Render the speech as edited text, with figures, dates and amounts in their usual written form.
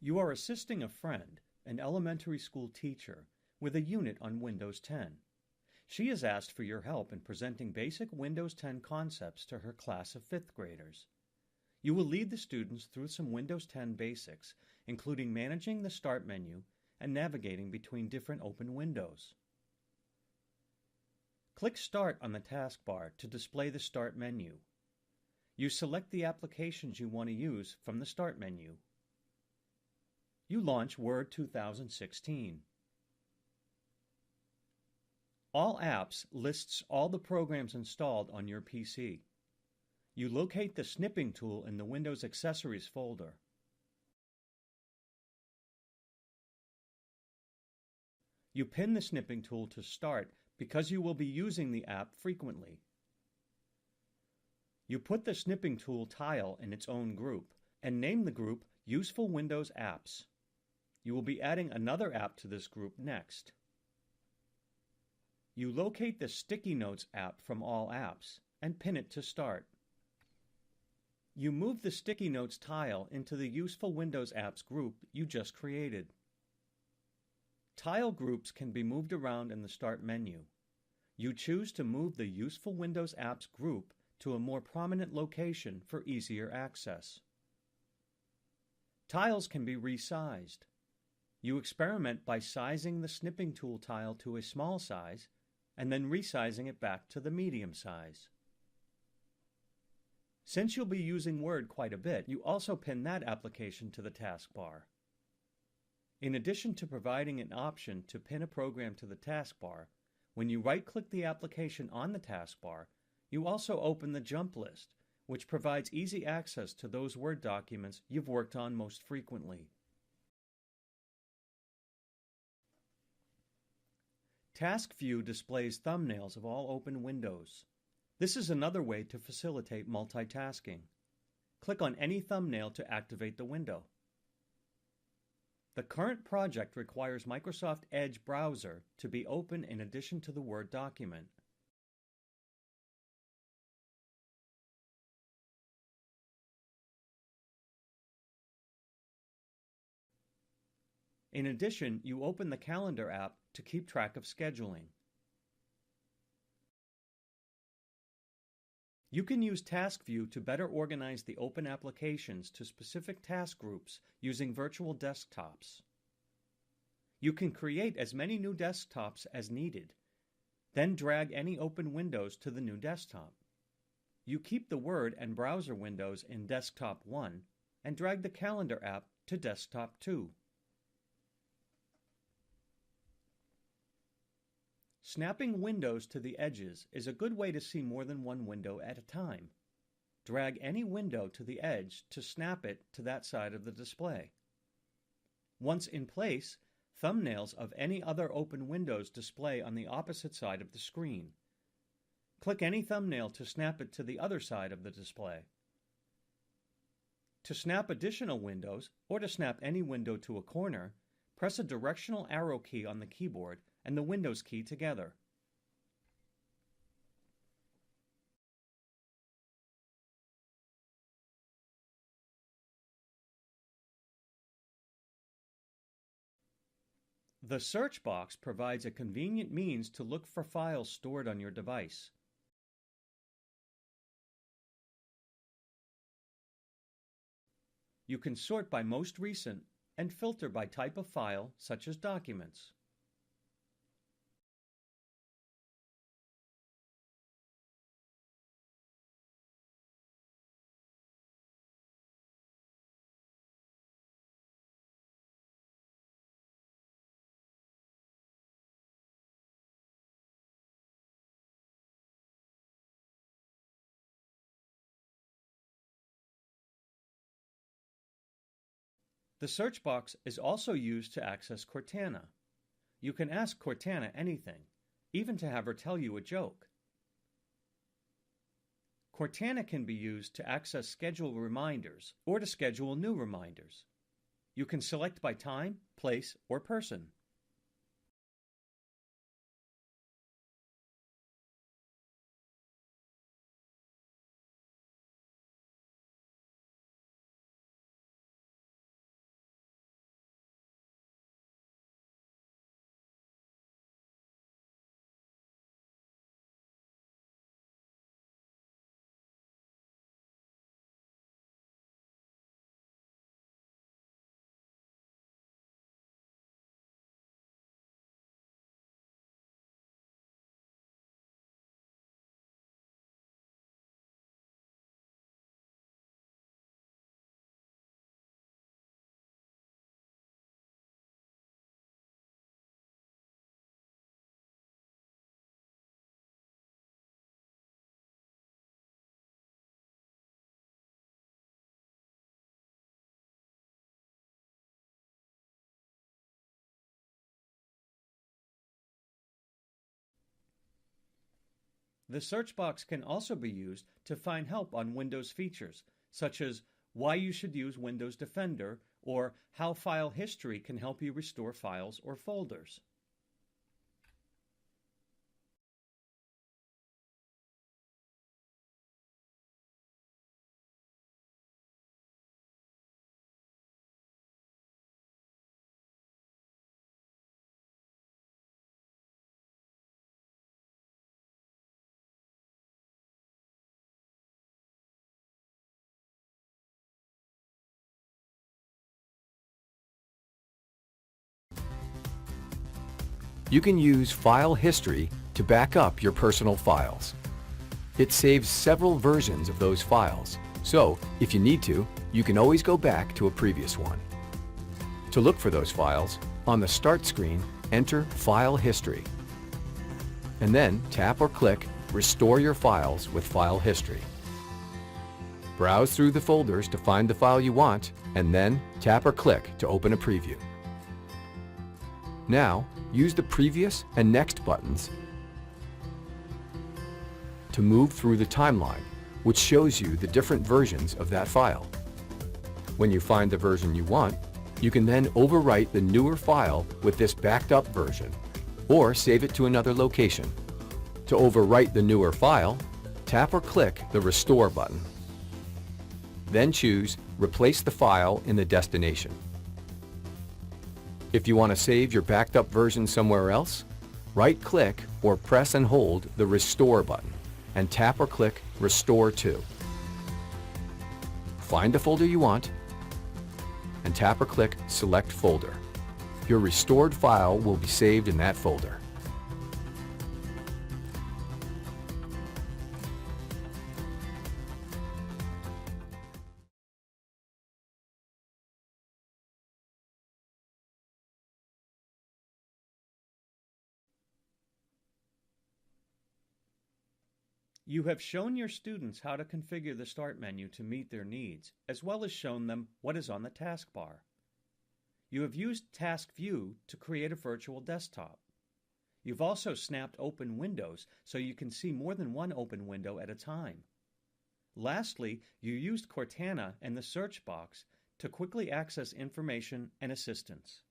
You are assisting a friend, an elementary school teacher, with a unit on Windows 10. She has asked for your help in presenting basic Windows 10 concepts to her class of 5th graders. You will lead the students through some Windows 10 basics, including managing the Start menu and navigating between different open windows. Click Start on the taskbar to display the Start menu. You select the applications you want to use from the Start menu. You launch Word 2016. All Apps lists all the programs installed on your PC. You locate the snipping tool in the Windows Accessories folder. You pin the snipping tool to Start because you will be using the app frequently. You put the snipping tool tile in its own group and name the group Useful Windows Apps. You will be adding another app to this group next. You locate the Sticky Notes app from All Apps and pin it to Start. You move the Sticky Notes tile into the Useful Windows Apps group you just created. Tile groups can be moved around in the Start menu. You choose to move the Useful Windows Apps group to a more prominent location for easier access. Tiles can be resized. You experiment by sizing the snipping tool tile to a small size and then resizing it back to the medium size. Since you'll be using Word quite a bit, you also pin that application to the taskbar. In addition to providing an option to pin a program to the taskbar, when you right-click the application on the taskbar, you also open the jump list, which provides easy access to those Word documents you've worked on most frequently. Task View displays thumbnails of all open windows. This is another way to facilitate multitasking. Click on any thumbnail to activate the window. The current project requires Microsoft Edge browser to be open in addition to the Word document. In addition, you open the Calendar app to keep track of scheduling. You can use Task View to better organize the open applications to specific task groups using virtual desktops. You can create as many new desktops as needed, then drag any open windows to the new desktop. You keep the Word and browser windows in Desktop 1 and drag the Calendar app to Desktop 2. Snapping windows to the edges is a good way to see more than one window at a time. Drag any window to the edge to snap it to that side of the display. Once in place, thumbnails of any other open windows display on the opposite side of the screen. Click any thumbnail to snap it to the other side of the display. To snap additional windows, or to snap any window to a corner, press a directional arrow key on the keyboard and the Windows key together. The search box provides a convenient means to look for files stored on your device. You can sort by most recent and filter by type of file, such as documents. The search box is also used to access Cortana. You can ask Cortana anything, even to have her tell you a joke. Cortana can be used to access schedule reminders or to schedule new reminders. You can select by time, place, or person. The search box can also be used to find help on Windows features, such as why you should use Windows Defender or how file history can help you restore files or folders. You can use File History to back up your personal files. It saves several versions of those files, so if you need to, you can always go back to a previous one. To look for those files, on the Start screen, enter File History, and then tap or click Restore your files with File History. Browse through the folders to find the file you want, and then tap or click to open a preview. Now, use the Previous and Next buttons to move through the timeline, which shows you the different versions of that file. When you find the version you want, you can then overwrite the newer file with this backed up version, or save it to another location. To overwrite the newer file, tap or click the Restore button. Then choose Replace the file in the destination. If you want to save your backed up version somewhere else, right-click or press and hold the Restore button and tap or click Restore to. Find the folder you want and tap or click Select Folder. Your restored file will be saved in that folder. You have shown your students how to configure the Start menu to meet their needs, as well as shown them what is on the taskbar. You have used Task View to create a virtual desktop. You've also snapped open windows so you can see more than one open window at a time. Lastly, you used Cortana and the search box to quickly access information and assistance.